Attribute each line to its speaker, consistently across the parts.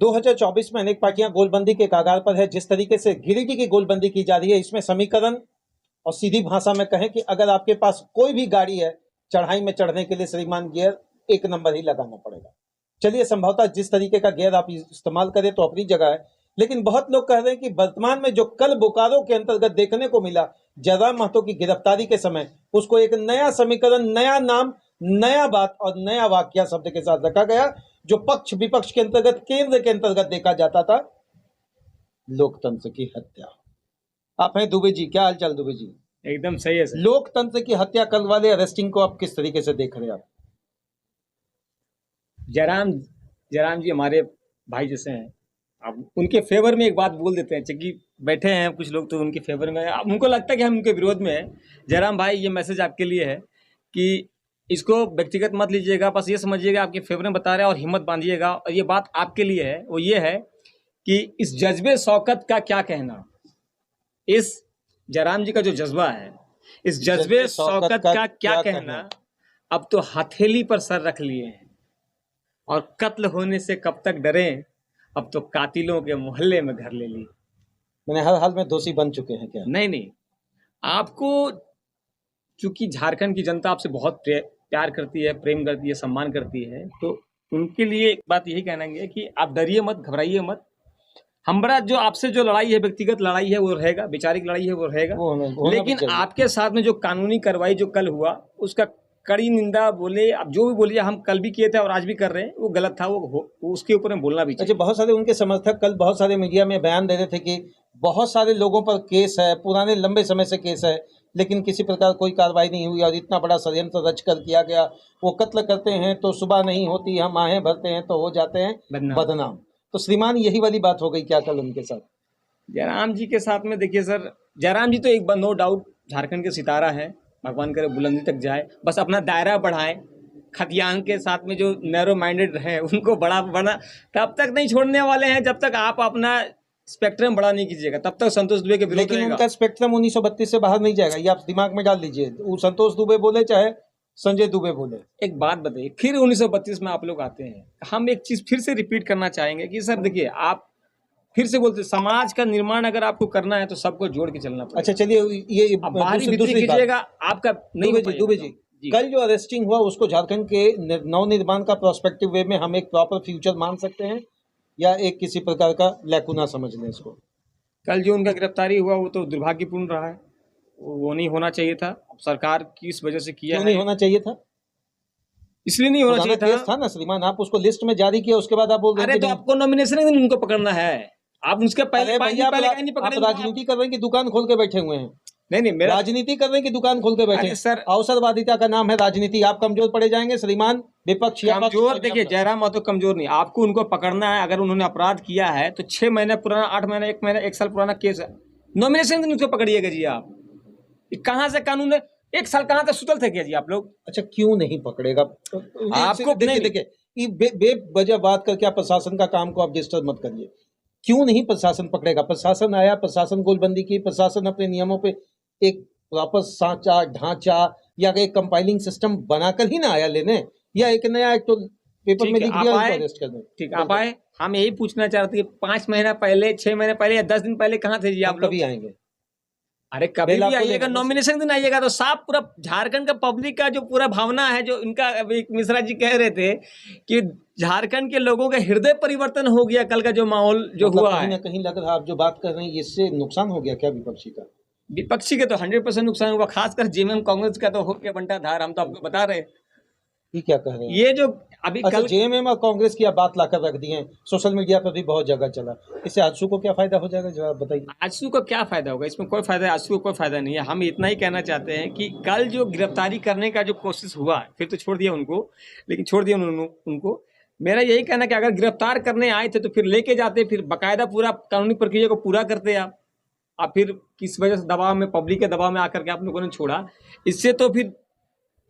Speaker 1: 2024 में अनेक पार्टियां गोलबंदी के कगार पर है। जिस तरीके से गिरिडीह की गोलबंदी की जा रही है, इसमें समीकरण और सीधी भाषा में कहें कि अगर आपके पास कोई भी गाड़ी है, चढ़ाई में चढ़ने के लिए श्रीमान गियर एक नंबर ही लगाना पड़ेगा। चलिए, संभवतः जिस तरीके का गियर आप इस्तेमाल करें तो अपनी जगह है, लेकिन बहुत लोग कह रहे हैं कि वर्तमान में जो कल बोकारो के अंतर्गत देखने को मिला जयराम महतो की गिरफ्तारी के समय, उसको एक नया समीकरण, नया नाम, नया बात और नया वाक्य शब्द के साथ रखा गया, जो पक्ष विपक्ष के अंतर्गत, केंद्र के अंतर्गत देखा जाता था, लोकतंत्र की हत्या। आप हैं दुबे जी, क्या हाल चाल दुबे जी?
Speaker 2: एकदम सही है सर।
Speaker 1: लोकतंत्र की हत्या कल वाले अरेस्टिंग को आप किस तरीके से देख रहे हैं? आप
Speaker 2: जयराम जी हमारे भाई जैसे हैं। अब उनके फेवर में एक बात बोल देते हैं, चूंकि बैठे हैं कुछ लोग तो उनके फेवर में, अब उनको लगता है कि हम उनके विरोध में हैं। जयराम भाई, ये मैसेज आपके लिए है कि इसको व्यक्तिगत मत लीजिएगा, बस ये समझिएगा आपके फेवर में बता रहे हैं और हिम्मत बांधिएगा। और ये बात आपके लिए है, वो ये है कि इस जज्बे शौकत का क्या कहना। इस जयराम जी का जो जज्बा है, इस जज्बे शौकत का क्या कहना। अब तो हथेली पर सर रख लिए हैं और कत्ल होने से कब तक डरें, अब तो कातिलों के मोहल्ले में घर ले ली।
Speaker 1: मैंने हर हाल में दोषी बन चुके हैं क्या?
Speaker 2: नहीं, आपको चूंकि झारखंड की जनता आपसे बहुत प्यार करती है, प्रेम करती है, सम्मान करती है, तो उनके लिए एक बात यही कहना है कि आप डरिए मत, घबराइए मत। हमारा जो आपसे जो लड़ाई है, व्यक्तिगत लड़ाई है वो रहेगा, वैचारिक लड़ाई है वो रहेगा, लेकिन आपके साथ में जो कानूनी कार्रवाई जो कल हुआ, उसका कड़ी निंदा बोले, आप जो भी बोलिए, हम कल भी किए थे और आज भी कर रहे हैं, वो गलत था, वो उसके ऊपर में बोलना भी चाहिए।
Speaker 1: अच्छा, बहुत सारे उनके समर्थक कल बहुत सारे मीडिया में बयान दे रहे थे कि बहुत सारे लोगों पर केस है, पुराने लंबे समय से केस है, लेकिन किसी प्रकार कोई कार्रवाई नहीं हुई और इतना बड़ा षड्यंत्र रचकर किया गया। वो कत्ल करते हैं तो सुबह नहीं होती, हम आहें भरते हैं तो हो जाते हैं बदनाम। तो श्रीमान, यही वाली बात हो गई क्या कल उनके साथ?
Speaker 2: जयराम जी के साथ में देखिए सर, जयराम जी तो एक नो डाउट झारखंड के सितारा है, भगवान करे बुलंदी तक जाए, बस अपना दायरा बढ़ाए। खतियान के साथ में जो नैरो माइंडेड रहे उनको बड़ा तब तक नहीं छोड़ने वाले हैं, जब तक आप अपना स्पेक्ट्रम बड़ा नहीं कीजिएगा, तब तक संतोष दुबे के विरोध
Speaker 1: लेकिन उनका स्पेक्ट्रम 1932 से बाहर नहीं जाएगा, ये आप दिमाग में डाल लीजिए। वो संतोष दुबे बोले चाहे संजय दुबे बोले।
Speaker 2: एक बात बताइए, फिर 1932 में आप लोग आते हैं। हम एक चीज फिर से रिपीट करना चाहेंगे कि सर देखिए, आप फिर से बोलते, समाज का निर्माण अगर आपको करना है तो सबको जोड़ के चलना पड़ेगा।
Speaker 1: अच्छा चलिए, ये
Speaker 2: बाहरी कीजिएगा आपका नहीं।
Speaker 1: दुबे जी, कल जो अरेस्टिंग हुआ उसको झारखंड के नवनिर्माण का प्रोस्पेक्टिव वे में हम एक प्रॉपर फ्यूचर मान सकते हैं या एक किसी प्रकार का लैकुना समझ लें इसको?
Speaker 2: कल जो उनका गिरफ्तारी हुआ वो तो दुर्भाग्यपूर्ण रहा है, वो नहीं होना चाहिए था। सरकार की इस वजह से किया है।
Speaker 1: नहीं होना चाहिए था,
Speaker 2: इसलिए नहीं होना चाहिए
Speaker 1: था ना श्रीमान। आप उसको लिस्ट में जारी किया, उसके बाद आप बोल रहे हैं
Speaker 2: तो आपको नॉमिनेशन के दिन उनको पकड़ना है, आप उसके पहले नहीं पकड़े।
Speaker 1: राजनीति कर रहे हैं कि दुकान खोल के बैठे हुए हैं?
Speaker 2: नहीं, मेरा
Speaker 1: राजनीति कर रहे हैं कि दुकान खोल के बैठे हैं?
Speaker 2: सर,
Speaker 1: अवसरवादिता का नाम है राजनीति। आप कमजोर पड़े जाएंगे श्रीमान। विपक्ष
Speaker 2: कमजोर, देखिए जयराम महतो कमजोर नहीं, आपको उनको पकड़ना है। अगर उन्होंने अपराध किया है तो 6 महीने पुराना, 8 महीने, 1 महीना, 1 साल पुराना केस है, नॉमिनेशन दिन उसको पकड़िएगा जी। आप कहाँ से कानून है? 1 साल कहाँ तक सुतल थे क्या जी आप लोग?
Speaker 1: अच्छा, क्यों नहीं पकड़ेगा
Speaker 2: आपको?
Speaker 1: देखिए, बेवजह बात करके आप प्रशासन का काम को आप डिस्टर्ब मत करिए। क्यों नहीं प्रशासन पकड़ेगा? प्रशासन आया, प्रशासन गोलबंदी की, प्रशासन अपने नियमों पे एक प्रॉपर सांचा, ढांचा या एक कंपाइलिंग सिस्टम बनाकर ही ना आया लेने, या एक नया एक तो पेपर में लिख दिया अरेस्ट कर दें।
Speaker 2: ठीक, आप आए। हम यही पूछना चाहते हैं, 5 महीना पहले, 6 महीने पहले या 10 दिन पहले कहाँ थे जी आप लोग?
Speaker 1: कभी आएंगे?
Speaker 2: अरे कभी भी आइएगा, नॉमिनेशन दिन आइएगा तो साफ पूरा झारखंड का पब्लिक का जो पूरा भावना है, जो इनका मिश्रा जी कह रहे थे कि झारखंड के लोगों का हृदय परिवर्तन हो गया। कल का जो माहौल जो हुआ है,
Speaker 1: कहीं ना कहीं लग रहा, आप जो बात कर रहे हैं इससे नुकसान हो गया क्या विपक्षी का?
Speaker 2: विपक्षी के तो 100% नुकसान हुआ, खासकर जेएमएम कांग्रेस का तो हो गया बंटा धार। हम तो आपको बता रहे हैं।
Speaker 1: ये क्या कह रहे हैं?
Speaker 2: ये जो अभी कल
Speaker 1: जेएमएम और कांग्रेस की आप बात लाकर रख दी है, सोशल मीडिया पर भी बहुत जगह चला। इससे आजसू को क्या फायदा हो जाएगा, जरा बताइए।
Speaker 2: आजसू को क्या फायदा होगा? इसमें कोई फायदा, आजसू को कोई फायदा नहीं है। हम इतना ही कहना चाहते हैं कि कल जो गिरफ्तारी करने का जो कोशिश हुआ, फिर तो छोड़ दिया उनको, लेकिन छोड़ दिया उनको। मेरा यही कहना कि अगर गिरफ्तार करने आए थे तो फिर लेके जाते, फिर बाकायदा पूरा कानूनी प्रक्रिया को पूरा करते आप फिर किस वजह से दबाव में, पब्लिक के दबाव में आकर के आप लोगों ने छोड़ा। इससे तो फिर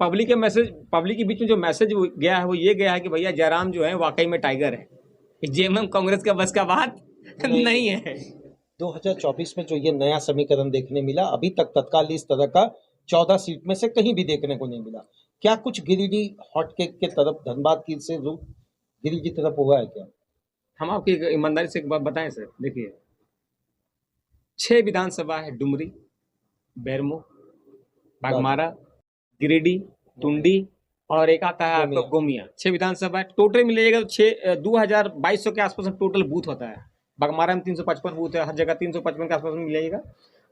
Speaker 2: पब्लिक के बीच में जो मैसेज गया है वो ये गया है कि भैया जयराम जो है वाकई में टाइगर है, जेएमएम कांग्रेस का बस का बात नहीं है।
Speaker 1: 2024 में जो ये नया समीकरण देखने मिला, अभी तक तत्काल इस तरह का 14 सीट में से कहीं भी देखने को नहीं मिला। क्या कुछ गिरिडीह हॉटकेक के तरफ धनबाद की से रुख गिरिडीह की तरफ हुआ है क्या?
Speaker 2: हम आपकी ईमानदारी से एक बात बताएं सर, देखिए 6 विधानसभा है, डुमरी, बेरमो, बागमारा, गिरिडीह, टुंडी और एक आता है आपका गोमिया। 6 विधानसभा है, टोटल मिलेगा तो 2200 के आसपास टोटल बूथ होता है। बागमारा में 355 बूथ है, हर जगह 355 के आसपास में मिलेगा,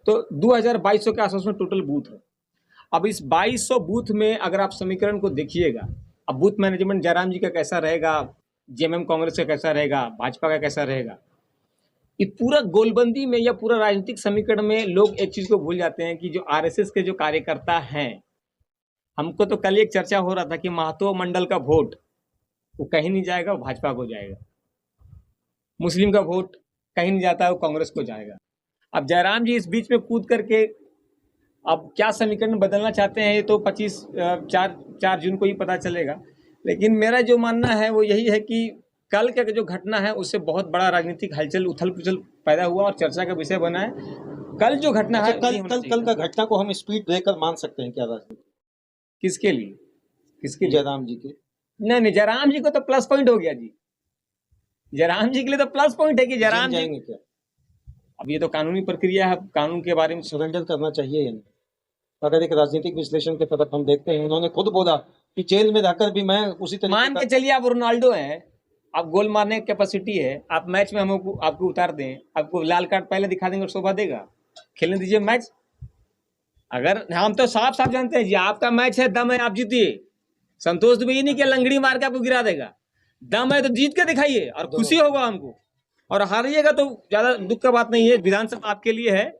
Speaker 2: तो 2200 के आसपास में टोटल बूथ है। अब इस 2200 बूथ में अगर आप समीकरण को देखिएगा, अब बूथ मैनेजमेंट जयराम जी का कैसा रहेगा, जेएमएम कांग्रेस का कैसा रहेगा, भाजपा का कैसा रहेगा, ये पूरा गोलबंदी में या पूरा राजनीतिक समीकरण में लोग एक चीज को भूल जाते हैं कि जो आरएसएस के जो कार्यकर्ता हैं, हमको तो कल एक चर्चा हो रहा था कि महतो मंडल का वोट वो कहीं नहीं जाएगा, वो भाजपा को जाएगा, मुस्लिम का वोट कहीं नहीं जाता है, वो कांग्रेस को जाएगा। अब जयराम जी इस बीच में कूद करके अब क्या समीकरण बदलना चाहते हैं, ये तो 4 जून को ही पता चलेगा। लेकिन मेरा जो मानना है वो यही है कि कल का जो घटना है उससे बहुत बड़ा राजनीतिक हलचल उथल पुथल पैदा हुआ और चर्चा का विषय बना है। कल जो घटना है
Speaker 1: कल का घटना को हम स्पीड ब्रेकर मान सकते हैं क्या राजनीति?
Speaker 2: किसके लिए? किसके लिए?
Speaker 1: जयराम जी के?
Speaker 2: नहीं, जयराम जी को तो प्लस पॉइंट हो गया जी। जयराम जी के लिए तो प्लस पॉइंट है कि जयराम जी
Speaker 1: जाएंगे क्या?
Speaker 2: अब ये तो कानूनी प्रक्रिया है, कानून के बारे में
Speaker 1: सरेंडर करना चाहिए या नहीं? अगर एक राजनीतिक विश्लेषण के तरफ हम देखते हैं, उन्होंने खुद बोला कि जेल में रहकर भी मैं उसी तरीके
Speaker 2: मान के चलिए आप रोनाल्डो हैं, आप गोल मारने की कैपेसिटी है, आप मैच में हमको आपको उतार दें, आपको लाल कार्ड पहले दिखा देंगे और शोभा देगा, खेलने दीजिए मैच। अगर हम तो साफ साफ जानते हैं जी, आपका मैच है, दम है, आप जीतिए। संतोष दुबे ये नहीं कि लंगड़ी मार के आपको गिरा देगा, दम है तो जीत के दिखाइए और खुशी होगा हमको, और हारिएगा तो ज्यादा दुख का बात नहीं है। विधानसभा आपके लिए है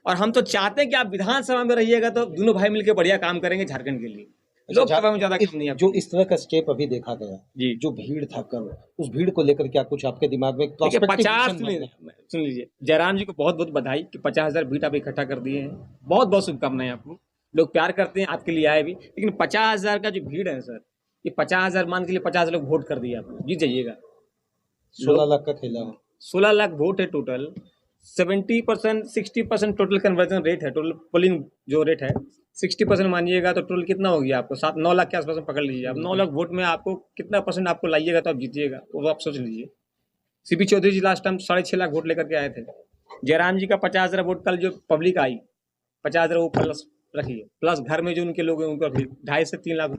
Speaker 2: और हम तो चाहते हैं कि आप विधानसभा में रहिएगा, तो दोनों भाई मिलकर बढ़िया काम करेंगे झारखंड के लिए। लोकसभा में ज्यादा काम नहीं है।
Speaker 1: जो इस तरह का स्टेप अभी देखा गया
Speaker 2: जी,
Speaker 1: जो भीड़ था कल, उस भीड़ को लेकर क्या कुछ आपके दिमाग में
Speaker 2: 50 सुन लीजिए, जयराम जी को बहुत बहुत बधाई कि 50,000 भीड़ आप इकट्ठा कर दिए हैं, बहुत बहुत शुभकामनाएं आपको। लोग प्यार करते हैं, आपके लिए आए भी, लेकिन 50,000 का जो भीड़ है सर, ये 50,000 मान के लिए 50 लोग वोट कर दिए आपने, जीत जाइएगा।
Speaker 1: 16 लाख का खेला है,
Speaker 2: 16 लाख वोट है टोटल, 70% 60% टोटल कन्वर्जन रेट है, टोटल पोलिंग जो रेट है 60% मानिएगा तो टोटल कितना हो गया आपको, 7-9 लाख के आसपास में पकड़ लीजिए आप। 9 लाख वोट में आपको कितना परसेंट आपको लाइएगा तो आप जीतिएगा, वो आप सोच लीजिए। सीपी चौधरी जी लास्ट टाइम 6.5 लाख वोट लेकर के आए थे। जयराम जी का 50,000 वोट कल जो पब्लिक आई, 50,000 वो प्लस रखिए, प्लस घर में जो उनके लोग हैं उनका 2.5 से 3 लाख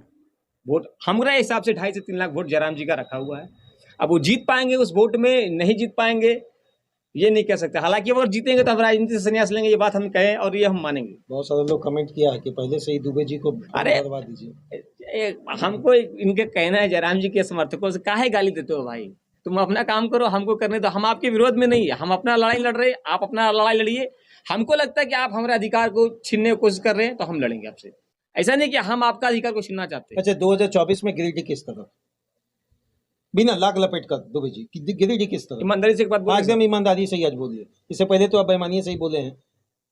Speaker 2: वोट, हमारे हिसाब से 2.5 से 3 लाख वोट जयराम जी का रखा हुआ है। अब वो जीत पाएंगे उस वोट में, नहीं जीत पाएंगे ये नहीं कह सकते। हालांकि अगर जीतेंगे तो हम राजनीति से संन्यास लेंगे, ये बात हम कहें और ये हम मानेंगे।
Speaker 1: बहुत सारे लोग कमेंट किया है कि पहले से ही दुबे जी को करवा दीजिए।
Speaker 2: हमको इनके कहना है, जयराम जी के समर्थकों से काहे गाली देते हो भाई, तुम अपना काम करो, हमको करने दो। हम आपके विरोध में नहीं है, हम अपना लड़ाई लड़ रहे हैं, आप अपना लड़ाई लड़िए। हमको लगता है कि आप हमारे अधिकार को छीनने की कोशिश कर रहे हैं तो हम लड़ेंगे आपसे, ऐसा नहीं कि हम आपका अधिकार को छीनना चाहते हैं।
Speaker 1: अच्छा, 2024 में गिरिडीह किस तरह, बिना लाग लपेट कर दुबे जी गिरिडीह किस तरह?
Speaker 2: ईमानदारी से एक बात बोलिए,
Speaker 1: एकदम ईमानदारी से ही आज बोलिए। इससे पहले तो आप बेईमानी से ही बोले हैं,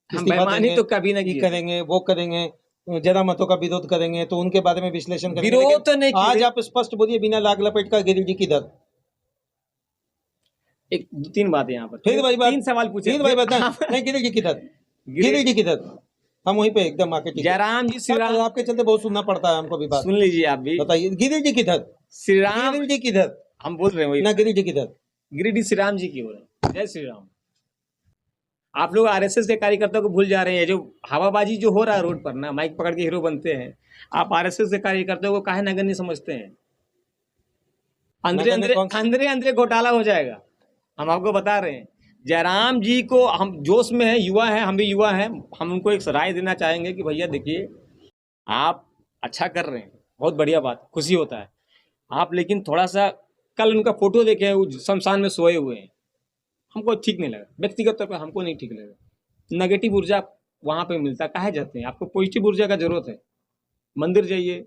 Speaker 2: हम बेईमानी तो कभी नहीं
Speaker 1: करेंगे, वो करेंगे, जरा मतों का विरोध करेंगे, तो उनके बारे में विश्लेषण करेंगे।
Speaker 2: विरोध तो नहीं,
Speaker 1: आज आप स्पष्ट बोलिए, बिना लाग लपेट का गिरिडीह किधर?
Speaker 2: एक 2-3 बातें यहाँ पर,
Speaker 1: फिर वही बात,
Speaker 2: 3 सवाल पूछे,
Speaker 1: फिर वही बात नहीं, गिरिडीह किधर, गिरिडीह किधर? हम वहीं पे एकदम आके
Speaker 2: जयराम जी, श्री राम
Speaker 1: आपके चलते बहुत सुनना पड़ता है हमको भी बात।
Speaker 2: सुन लीजिए आप भी,
Speaker 1: बताइए गिरिडीह किधर?
Speaker 2: श्री राम,
Speaker 1: गिरिडीह किधर?
Speaker 2: हम बोल रहे हैं वही
Speaker 1: ना, गिरिडीह किधर?
Speaker 2: गिरिडीह श्री राम जी की हो रहे हैं। जय श्री राम। आप लोग आरएसएस के कार्यकर्ताओं को भूल जा रहे हैं, जो हवाबाजी जो हो रहा है रोड पर ना, माइक पकड़ के हीरो बनते हैं, आप आरएसएस के कार्यकर्ताओं को काहे नगण्य समझते हैं? अंदरे अंदरे घोटाला हो जाएगा, हम आपको बता रहे हैं। जयराम जी को हम जोश में है, युवा है, हम भी युवा हैं, हम उनको एक राय देना चाहेंगे कि भैया देखिए, आप अच्छा कर रहे हैं, बहुत बढ़िया बात, खुशी होता है आप, लेकिन थोड़ा सा कल उनका फोटो देखे वो शमशान में सोए हुए हैं, हमको ठीक नहीं लगा, व्यक्तिगत तौर पर हमको नहीं ठीक लगा। नेगेटिव ऊर्जा वहाँ पे मिलता, काहे जाते हैं? आपको पॉजिटिव ऊर्जा का जरूरत है, मंदिर जाइए।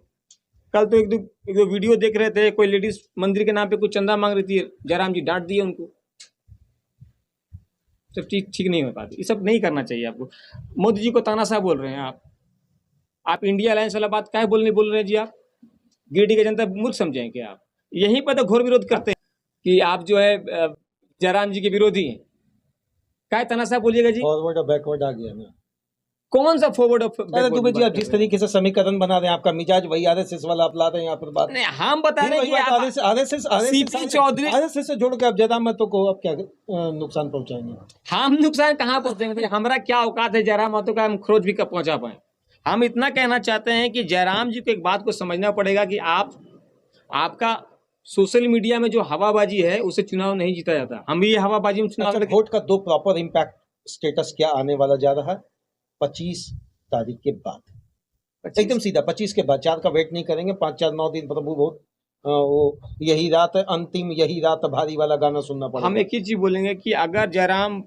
Speaker 2: कल तो एक दो वीडियो देख रहे थे, कोई लेडीज मंदिर के नाम पे कुछ चंदा मांग रही थी, जयराम जी डांट दिए उनको। सब चीज ठीक नहीं हो पाती, ये सब नहीं करना चाहिए आपको। मोदी जी को तानाशाह बोल रहे हैं आप इंडिया अलायंस वाला बात काहे बोल रहे हैं जी? आप गिरिडीह की जनता मूर्ख समझें क्या? आप यहीं पर तो घोर विरोध करते हैं कि आप जो है जयराम जी के विरोधी हैं, काहे तानाशाह बोलिएगा जी?
Speaker 1: फॉरवर्ड और बैकवर्ड आ गया ना,
Speaker 2: कौन सा फॉरवर्ड
Speaker 1: अरे दुबे जी, आप जिस तरीके से समीकरण बना रहे हैं, आपका मिजाज वही आरएसएस वाला आप ला रहे हैं यहाँ पर बात।
Speaker 2: नहीं, हम बता रहे हैं कि
Speaker 1: आरएसएस
Speaker 2: सीपी चौधरी
Speaker 1: आरएसएस से जोड़ के आप जयराम महतो को आप क्या नुकसान पहुंचाएंगे?
Speaker 2: हम नुकसान कहाँ पहुंचेंगे? हमारा क्या औकात है जयराम महतो का हम खरोच भी कब पहुंचा पाए? हम इतना कहना चाहते हैं कि जयराम जी को एक बात को समझना पड़ेगा कि आपका सोशल मीडिया में जो हवाबाजी है उससे चुनाव नहीं जीता जाता। हम भी ये हवाबाजी में चुनाव
Speaker 1: वोट का 2 प्रॉपर इम्पैक्ट स्टेटस क्या आने वाला जा रहा है 25 तारीख के बाद, एकदम सीधा 25 के बाद, 4 का वेट नहीं करेंगे। 5, 4, 9 दिन प्रभु बहुत वो यही रात अंतिम, यही रात भारी वाला गाना सुनना पड़ेगा।
Speaker 2: हम एक ही चीज बोलेंगे कि अगर जयराम,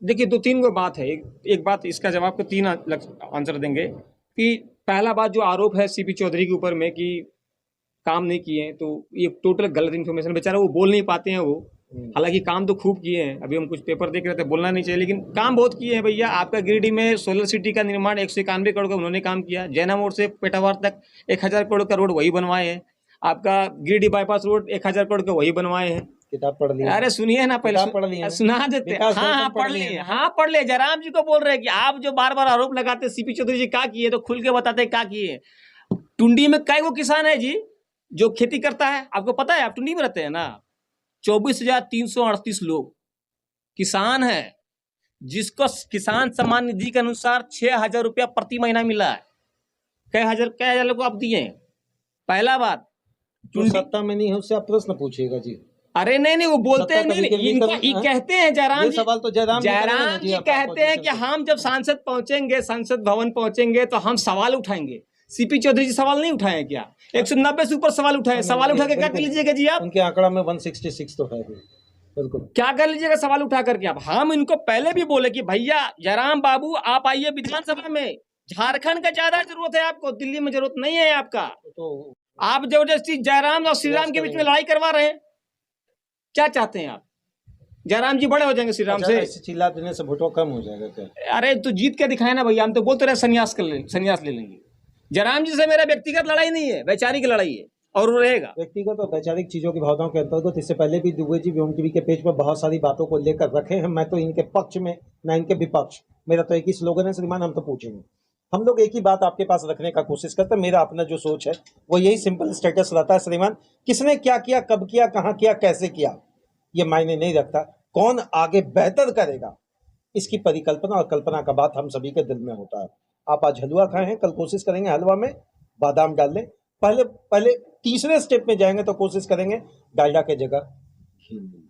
Speaker 2: देखिए 2-3 गो बात है, एक बात इसका जवाब को 3 आंसर देंगे कि पहला बात जो आरोप है सीपी चौधरी के ऊपर में कि काम नहीं किए, तो ये टोटल गलत इन्फॉर्मेशन। बेचारा वो बोल नहीं पाते हैं, वो हालांकि काम तो खूब किए हैं। अभी हम कुछ पेपर देख रहे थे, बोलना नहीं चाहिए लेकिन काम बहुत किए हैं भैया। आपका गिरिडीह में सोलर सिटी का निर्माण 191 करोड़ का उन्होंने काम किया। जैना मोड़ से पेटावार तक 1000 करोड़ का रोड वही बनवाए हैं। आपका गिरिडीह बाईपास रोड 1000 करोड़ का वही बनवाए हैं।
Speaker 1: किताब पढ़ ली?
Speaker 2: अरे सुनिए ना, पहले
Speaker 1: पढ़ लिए,
Speaker 2: सुना देते। हाँ पढ़ लिए, हाँ पढ़ लिए। जयराम जी को बोल रहे हैं कि आप जो बार बार आरोप लगाते सीपी चौधरी जी क्या किए, तो खुल के बताते क्या किए। टुंडी में कई वो किसान है जी जो खेती करता है, आपको पता है? आप टुंडी में रहते हैं ना। 24,338 लोग किसान है जिसको किसान सम्मान निधि के अनुसार 6,000 रुपया प्रति महीना मिला है। कई हजार लोग को आप दिए हैं। पहला बात,
Speaker 1: जो सत्ता में नहीं है उससे आप प्रश्न पूछिएगा जी।
Speaker 2: अरे नहीं, वो बोलते हैं नहीं, ये कहते हैं जयराम जी,
Speaker 1: सवाल तो जयराम
Speaker 2: जी कहते हैं कि हम जब सांसद पहुंचेंगे, संसद भवन पहुंचेंगे तो हम सवाल उठाएंगे। सीपी चौधरी जी सवाल नहीं उठाए क्या? 190 से ऊपर सवाल उठाए। सवाल उठा के क्या कर लीजिएगा जी आप?
Speaker 1: उनके आंकड़ा में 166 तो है। बिल्कुल,
Speaker 2: क्या कर लीजिएगा सवाल उठा करके आप? हम इनको पहले भी बोले कि भैया जयराम बाबू आप आइए विधानसभा में। झारखंड का ज्यादा जरूरत है आपको, दिल्ली में जरूरत नहीं है आपका।
Speaker 1: तो
Speaker 2: आप जबरदस्ती जयराम और श्रीराम के बीच में लड़ाई करवा रहे हैं। क्या चाहते हैं आप? जयराम जी बड़े हो जाएंगे श्रीराम से,
Speaker 1: चिल्ला देने से वोटों कम हो जाएगा क्या?
Speaker 2: अरे तो जीत के दिखाए ना भैया। हम तो बोलते रहे संन्यास ले लेंगे। जयराम जी से मेरा व्यक्तिगत लड़ाई नहीं है, वैचारिक लड़ाई है और वो रहेगा।
Speaker 1: व्यक्तिगत और वैचारिक चीजों की भावनाओं के अंतर्गत इससे पहले भी दुबे जी व्योम टीवी के पेज पर बहुत सारी बातों को लेकर रखे हैं। मैं तो इनके पक्ष में, ना इनके विपक्ष। मेरा तो एक ही स्लोगन है श्रीमान, हम तो पूछेंगे। हम लोग एक ही बात आपके पास रखने का कोशिश करते हैं। मेरा अपना जो सोच है वो यही सिंपल स्टेटस रहता है श्रीमान। किसने क्या किया, कब किया, कहाँ किया, कैसे किया, ये मायने नहीं रखता। कौन आगे बेहतर करेगा इसकी परिकल्पना और कल्पना का बात हम सभी के दिल में होता है। आप आज हलवा खाए हैं, कल कोशिश करेंगे हलवा में बादाम डाल लें। पहले तीसरे स्टेप में जाएंगे तो कोशिश करेंगे डालडा के जगह घी।